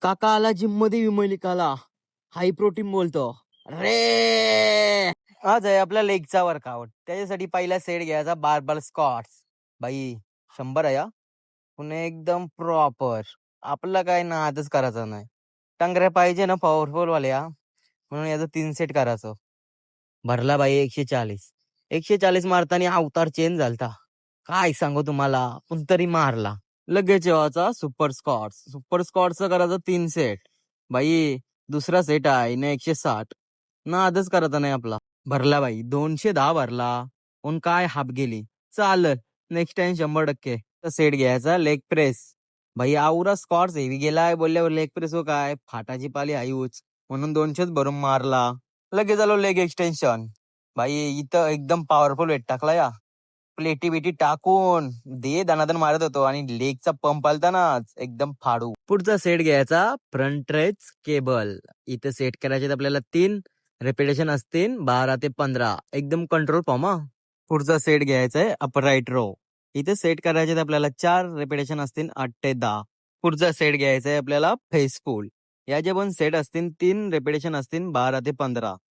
काका आला जिम मध्ये विमलिकाला हाय प्रोटीन बोलतो रे. आज आहे आपल्या लेगचा वर्कआउट. त्याच्यासाठी पहिला सेट घ्यायचा बारबल स्क्वॉट्स. बाई 100 आहे हा. पुन्हा एकदम प्रॉपर. आपला काय ना आजच करायचं नाही. टांगऱ्या पाहिजे ना पॉवरफुल वाल्या, म्हणून याचं 3 सेट करायचं. भरला बाई 140. 140 मारताना अवतार चेंज झालता. काय सांगू तुम्हाला, पण तरी मारला. लगेच जेवायचा सुपर स्कॉट्सचा करायचा 3 सेट. बाई दुसरा सेट आहे ना 160. ना आजच करायचा नाही आपला. भरला बाई 210 भरला. पण काय हाफ गेली. चालल नेक्स्ट टाइम 100%. सेट घ्यायचा लेग प्रेस. भाई आवरा स्कॉट्स हेवी गेलाय बोलल्यावर लेग प्रेस हो काय फाटाची पाली आयूच, म्हणून 200च भरून मारला. लगेच आलो लेग एक्सटेन्शन. भाई इथं एकदम पॉवरफुल वेट टाकला या. प्लेटी बिटी टाकून दे दनादन मारत होतो आणि लेगचा पंप आलता ना एकदम फाडू. पुढचा सेट घ्यायचा फ्रंट रेच केबल. इथे सेट करायचे आपल्याला 3 रेपिटेशन असतील 12 ते 15. एकदम कंट्रोल फॉर्म हा. पुढचा सेट घ्यायचा आहे अपराईट रो. इथे सेट करायचे आपल्याला 4 रेपिटेशन असतील 8 ते 10. पुढचा सेट घ्यायचा आहे आपल्याला फेसफुल. याचे पण सेट असतील 3 रेपिटेशन असतील 12 ते 15.